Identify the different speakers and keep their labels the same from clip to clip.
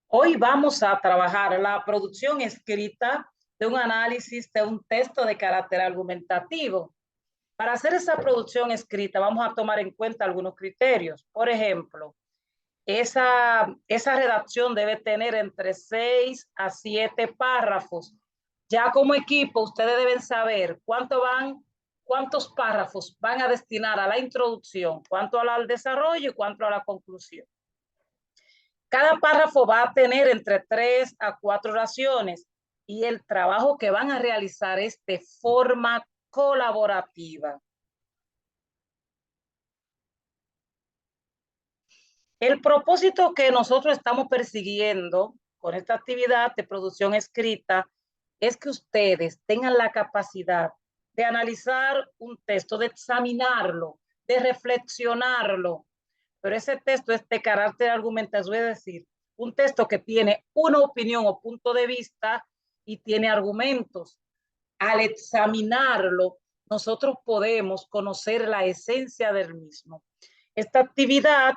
Speaker 1: Hoy vamos a trabajar la producción escrita de un análisis de un texto de carácter argumentativo. Para hacer esa producción escrita vamos a tomar en cuenta algunos criterios. Por ejemplo, esa redacción debe tener entre 6 a 7 párrafos. Ya como equipo, ustedes deben saber cuántos párrafos van a destinar a la introducción, cuánto al desarrollo y cuánto a la conclusión. Cada párrafo va a tener entre 3 a 4 oraciones y el trabajo que van a realizar es de forma colaborativa. El propósito que nosotros estamos persiguiendo con esta actividad de producción escrita es que ustedes tengan la capacidad de analizar un texto, de examinarlo, de reflexionarlo, pero ese texto es de carácter argumentativo, es decir, un texto que tiene una opinión o punto de vista y tiene argumentos. Al examinarlo, nosotros podemos conocer la esencia del mismo. Esta actividad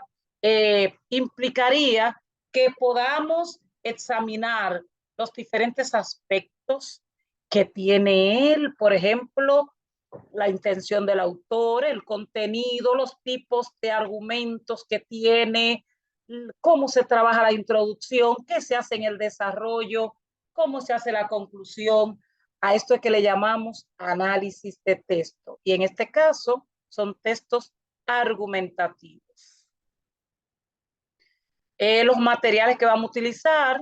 Speaker 1: implicaría que podamos examinar los diferentes aspectos que tiene él, por ejemplo, la intención del autor, el contenido, los tipos de argumentos que tiene, cómo se trabaja la introducción, qué se hace en el desarrollo, cómo se hace la conclusión. A esto es que le llamamos análisis de texto. Y en este caso son textos argumentativos. Los materiales que vamos a utilizar,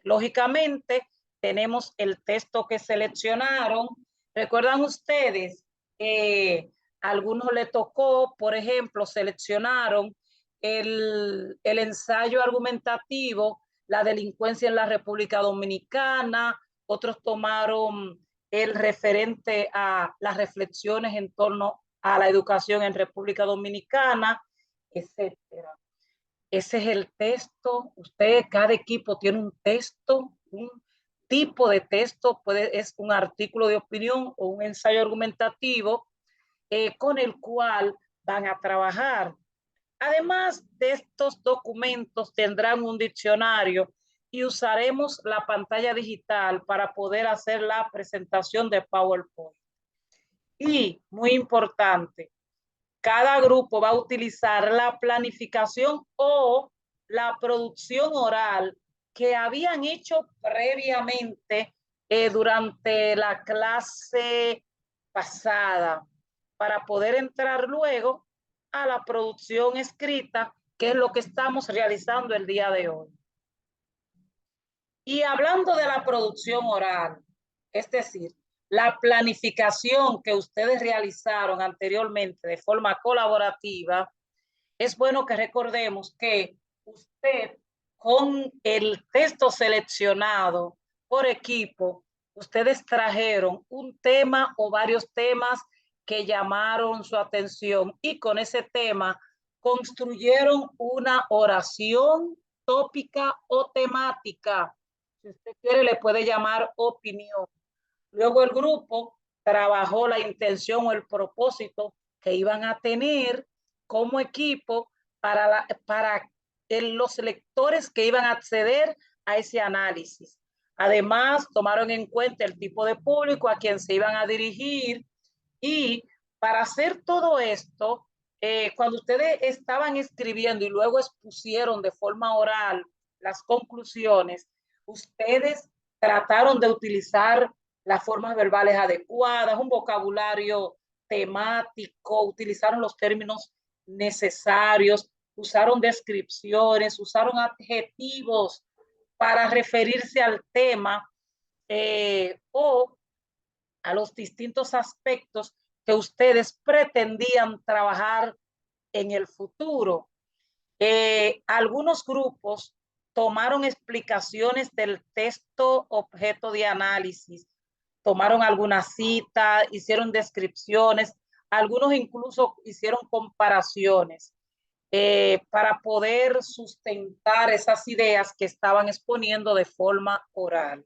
Speaker 1: lógicamente, tenemos el texto que seleccionaron. ¿Recuerdan ustedes? A algunos le tocó, por ejemplo, seleccionaron el ensayo argumentativo, la delincuencia en la República Dominicana, otros tomaron el referente a las reflexiones en torno a la educación en República Dominicana, etcétera. Ese es el texto. Usted, cada equipo tiene un texto, un tipo de texto, es un artículo de opinión o un ensayo argumentativo con el cual van a trabajar. Además de estos documentos, tendrán un diccionario y usaremos la pantalla digital para poder hacer la presentación de PowerPoint. Y, muy importante, cada grupo va a utilizar la planificación o la producción oral que habían hecho previamente durante la clase pasada para poder entrar luego a la producción escrita, que es lo que estamos realizando el día de hoy. Y hablando de la producción oral, es decir, la planificación que ustedes realizaron anteriormente de forma colaborativa, es bueno que recordemos que usted, con el texto seleccionado por equipo, ustedes trajeron un tema o varios temas que llamaron su atención y con ese tema construyeron una oración tópica o temática. Si usted quiere, le puede llamar opinión. Luego el grupo trabajó la intención o el propósito que iban a tener como equipo para los lectores que iban a acceder a ese análisis. Además, tomaron en cuenta el tipo de público a quien se iban a dirigir y para hacer todo esto, cuando ustedes estaban escribiendo y luego expusieron de forma oral las conclusiones, ustedes trataron de utilizar las formas verbales adecuadas, un vocabulario temático, utilizaron los términos necesarios, usaron descripciones, usaron adjetivos para referirse al tema o a los distintos aspectos que ustedes pretendían trabajar en el futuro. Algunos grupos tomaron explicaciones del texto objeto de análisis, tomaron algunas citas, hicieron descripciones, algunos incluso hicieron comparaciones para poder sustentar esas ideas que estaban exponiendo de forma oral.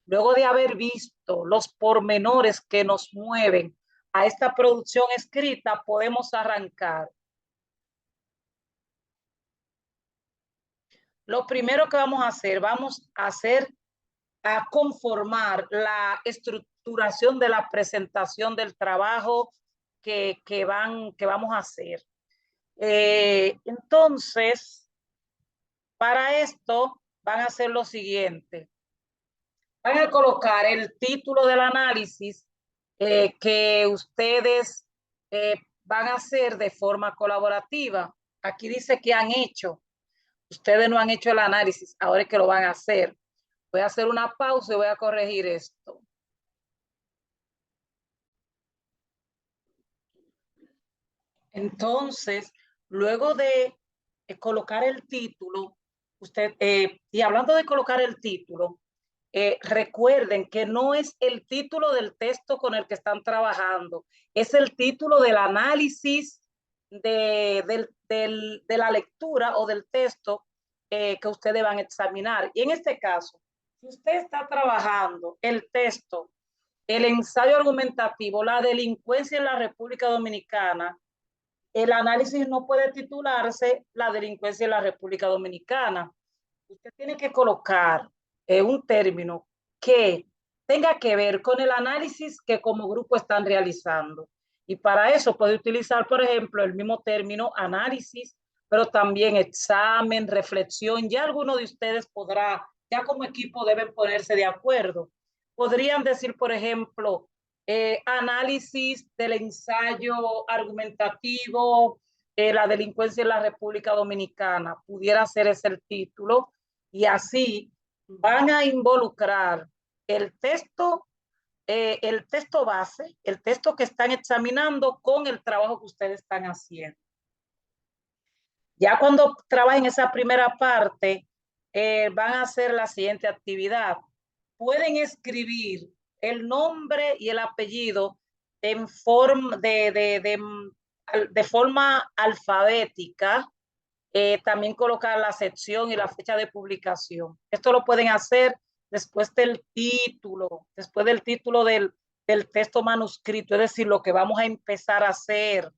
Speaker 1: Luego de haber visto los pormenores que nos mueven a esta producción escrita, podemos arrancar. lo primero que vamos a conformar la estructuración de la presentación del trabajo que vamos a hacer. Entonces, para esto van a hacer lo siguiente. Van a colocar el título del análisis que ustedes van a hacer de forma colaborativa. Aquí dice que han hecho. Ustedes no han hecho el análisis, ahora es que lo van a hacer. Voy a hacer una pausa y voy a corregir esto. Entonces, luego de colocar el título, y hablando de colocar el título, recuerden que no es el título del texto con el que están trabajando, es el título del análisis de la lectura o del texto que ustedes van a examinar. Y en este caso, si usted está trabajando el texto, el ensayo argumentativo, la delincuencia en la República Dominicana, el análisis no puede titularse La delincuencia en la República Dominicana. Usted tiene que colocar un término que tenga que ver con el análisis que como grupo están realizando. Y para eso puede utilizar, por ejemplo, el mismo término análisis, pero también examen, reflexión. Ya alguno de ustedes podrá, ya como equipo deben ponerse de acuerdo. Podrían decir, por ejemplo, análisis del ensayo argumentativo, la delincuencia en la República Dominicana. Pudiera ser ese el título y así van a involucrar el texto base, el texto que están examinando con el trabajo que ustedes están haciendo. Ya cuando trabajen esa primera parte, van a hacer la siguiente actividad. Pueden escribir el nombre y el apellido en de forma alfabética, también colocar la sección y la fecha de publicación. Esto lo pueden hacer después del título del texto manuscrito, es decir, lo que vamos a empezar a hacer.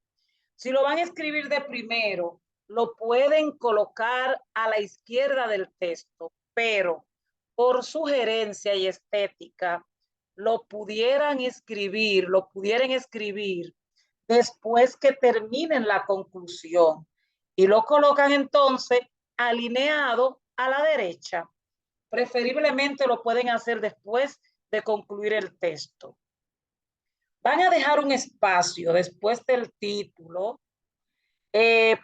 Speaker 1: Si lo van a escribir de primero, lo pueden colocar a la izquierda del texto, pero por sugerencia y estética, lo pudieran escribir después que terminen la conclusión y lo colocan entonces alineado a la derecha. Preferiblemente lo pueden hacer después de concluir el texto. Van a dejar un espacio después del título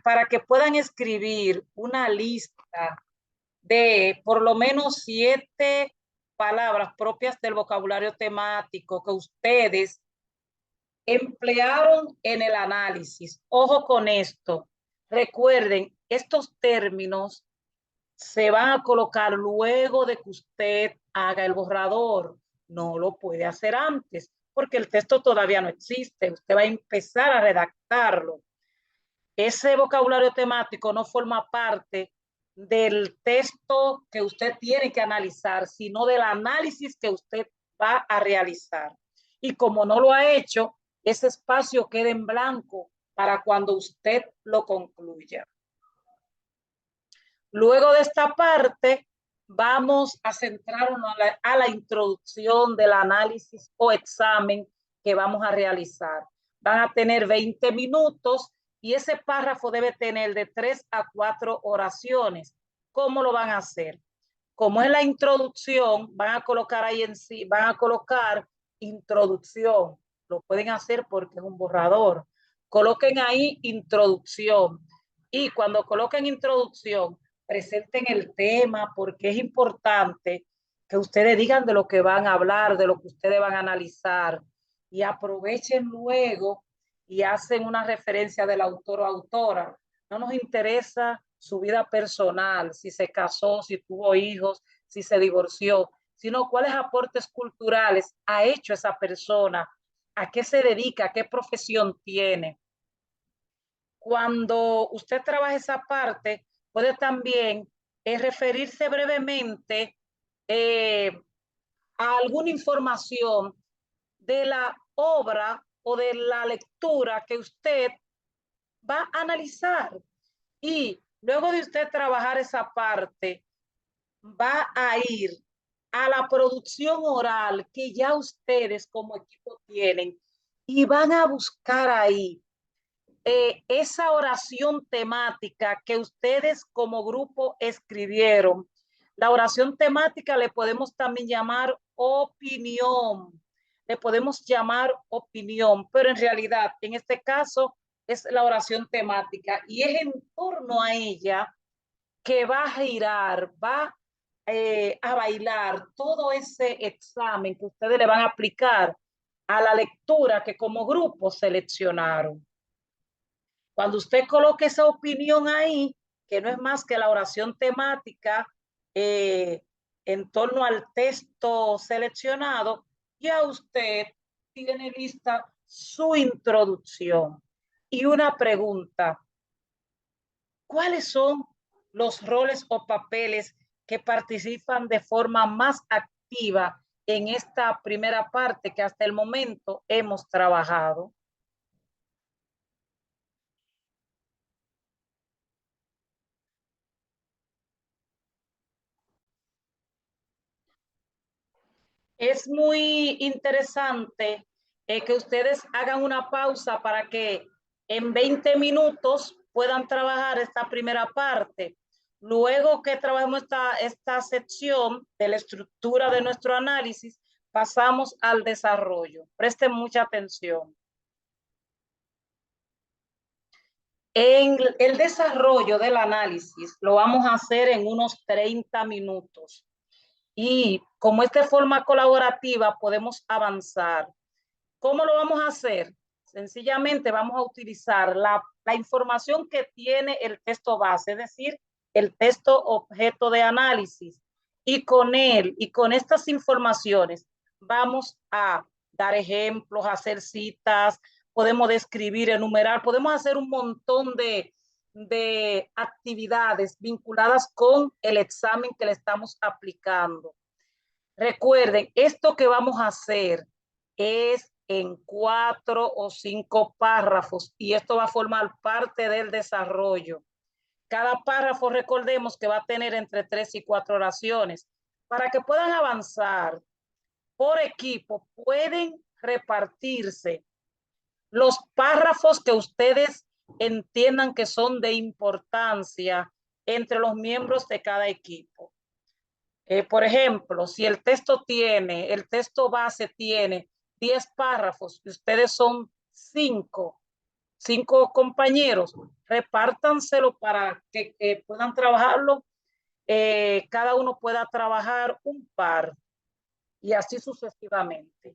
Speaker 1: para que puedan escribir una lista de por lo menos 7 palabras propias del vocabulario temático que ustedes emplearon en el análisis. Ojo con esto. Recuerden, estos términos se van a colocar luego de que usted haga el borrador. No lo puede hacer antes, porque el texto todavía no existe. Usted va a empezar a redactarlo. Ese vocabulario temático no forma parte del texto que usted tiene que analizar, sino del análisis que usted va a realizar. Y como no lo ha hecho, ese espacio queda en blanco para cuando usted lo concluya. Luego de esta parte, vamos a centrarnos a la introducción del análisis o examen que vamos a realizar. Van a tener 20 minutos y ese párrafo debe tener de 3 a 4 oraciones. ¿Cómo lo van a hacer? Como es la introducción, van a colocar ahí en sí, van a colocar introducción. Lo pueden hacer porque es un borrador. Coloquen ahí introducción. Y cuando coloquen introducción, presenten el tema porque es importante que ustedes digan de lo que van a hablar, de lo que ustedes van a analizar y aprovechen luego y hacen una referencia del autor o autora. No nos interesa su vida personal, si se casó, si tuvo hijos, si se divorció, sino cuáles aportes culturales ha hecho esa persona, a qué se dedica, qué profesión tiene. Cuando usted trabaja esa parte, puede también referirse brevemente a alguna información de la obra o de la lectura que usted va a analizar. Y Luego de usted trabajar esa parte, va a ir a la producción oral que ya ustedes como equipo tienen y van a buscar ahí esa oración temática que ustedes como grupo escribieron. La oración temática le podemos también llamar opinión, le podemos llamar opinión, pero en realidad en este caso es la oración temática y es en torno a ella que va a girar, va a bailar todo ese examen que ustedes le van a aplicar a la lectura que como grupo seleccionaron. Cuando usted coloque esa opinión ahí, que no es más que la oración temática eh, en torno al texto seleccionado, ya usted tiene lista su introducción. Y una pregunta, ¿cuáles son los roles o papeles que participan de forma más activa en esta primera parte que hasta el momento hemos trabajado? Es muy interesante que ustedes hagan una pausa para que en 20 minutos puedan trabajar esta primera parte. Luego que trabajemos esta sección de la estructura de nuestro análisis, pasamos al desarrollo. Presten mucha atención. En el desarrollo del análisis lo vamos a hacer en unos 30 minutos. Y como esta forma colaborativa podemos avanzar. ¿Cómo lo vamos a hacer? Sencillamente vamos a utilizar la información que tiene el texto base, es decir, el texto objeto de análisis. Y con él y con estas informaciones vamos a dar ejemplos, hacer citas, podemos describir, enumerar, podemos hacer un montón de actividades vinculadas con el examen que le estamos aplicando. Recuerden, esto que vamos a hacer es en 4 o 5 párrafos y esto va a formar parte del desarrollo. Cada párrafo, recordemos que va a tener entre 3 y 4 oraciones. Para que puedan avanzar por equipo, pueden repartirse los párrafos que ustedes entiendan que son de importancia entre los miembros de cada equipo. Por ejemplo, si el texto base tiene 10 párrafos y ustedes son 5 compañeros, repártanselo para que puedan trabajarlo, cada uno pueda trabajar un par y así sucesivamente.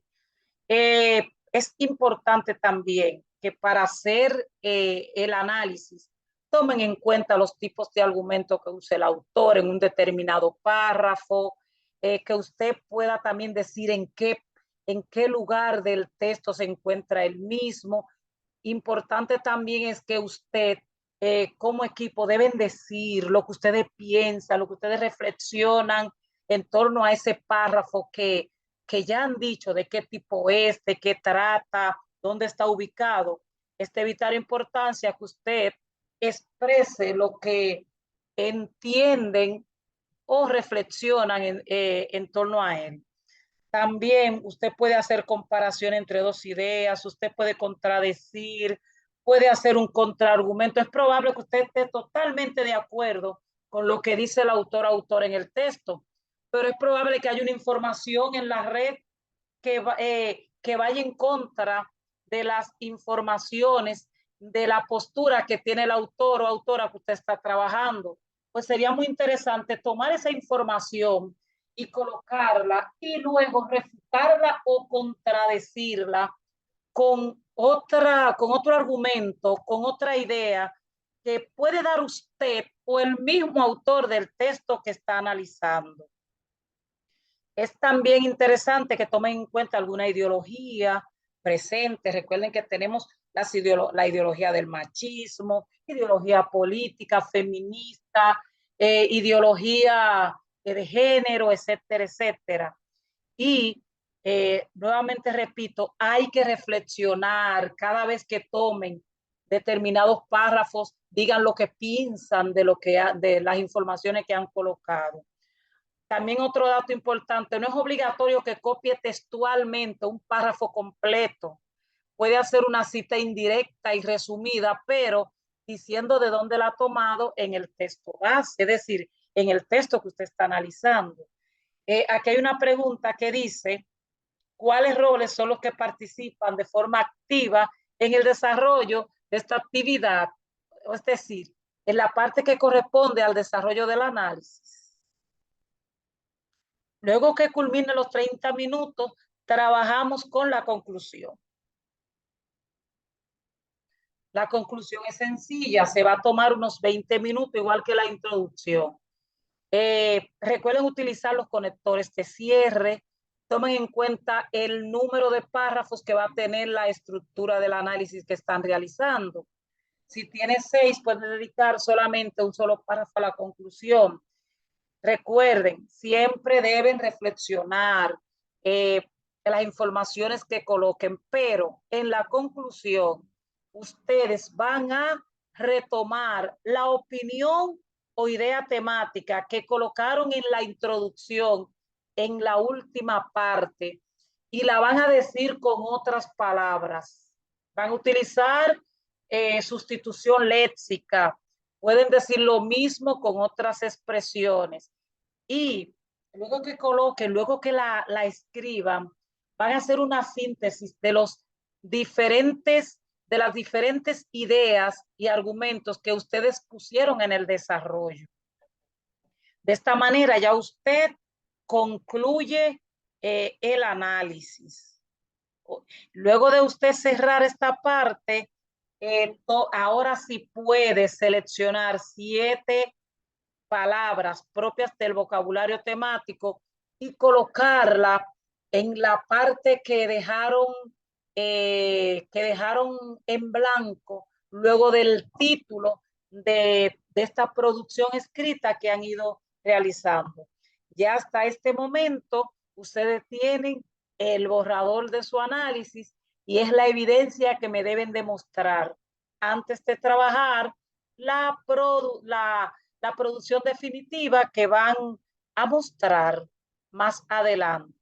Speaker 1: Es importante también que para hacer el análisis tomen en cuenta los tipos de argumentos que use el autor en un determinado párrafo, que usted pueda también decir en qué lugar del texto se encuentra el mismo. Importante también es que usted como equipo deben decir lo que ustedes piensan, lo que ustedes reflexionan en torno a ese párrafo que ya han dicho de qué tipo es, de qué trata, dónde está ubicado. Es de vital importancia que usted exprese lo que entienden o reflexionan en torno a él. También usted puede hacer comparación entre dos ideas, usted puede contradecir, puede hacer un contraargumento. Es probable que usted esté totalmente de acuerdo con lo que dice el autor en el texto, pero es probable que haya una información en la red que vaya en contra de las informaciones, de la postura que tiene el autor o autora que usted está trabajando. Pues sería muy interesante tomar esa información y colocarla y luego refutarla o contradecirla con otro argumento, con otra idea que puede dar usted o el mismo autor del texto que está analizando. Es también interesante que tomen en cuenta alguna ideología presente. Recuerden que tenemos la ideología del machismo, ideología política, feminista, ideología de género, etcétera, etcétera. Y nuevamente repito, hay que reflexionar cada vez que tomen determinados párrafos digan lo que piensan de de las informaciones que han colocado. También otro dato importante, no es obligatorio que copie textualmente un párrafo completo. Puede hacer una cita indirecta y resumida, pero diciendo de dónde la ha tomado en el texto base, es decir, en el texto que usted está analizando. Aquí hay una pregunta que dice, ¿cuáles roles son los que participan de forma activa en el desarrollo de esta actividad? Es decir, en la parte que corresponde al desarrollo del análisis. Luego que culmine los 30 minutos, trabajamos con la conclusión. La conclusión es sencilla, se va a tomar unos 20 minutos, igual que la introducción. Recuerden utilizar los conectores de cierre, tomen en cuenta el número de párrafos que va a tener la estructura del análisis que están realizando. Si tiene 6, pueden dedicar solamente un solo párrafo a la conclusión. Recuerden, siempre deben reflexionar las informaciones que coloquen, pero en la conclusión, ustedes van a retomar la opinión o idea temática que colocaron en la introducción, en la última parte, y la van a decir con otras palabras. Van a utilizar sustitución léxica. Pueden decir lo mismo con otras expresiones. Y luego que coloquen, luego que la escriban, van a hacer una síntesis de de las diferentes ideas y argumentos que ustedes pusieron en el desarrollo. De esta manera ya usted concluye el análisis. Luego de usted cerrar esta parte, ahora sí puede seleccionar 7 palabras propias del vocabulario temático y colocarla en la parte que dejaron en blanco luego del título de esta producción escrita que han ido realizando. Ya hasta este momento, ustedes tienen el borrador de su análisis y es la evidencia que me deben demostrar antes de trabajar la producción definitiva que van a mostrar más adelante.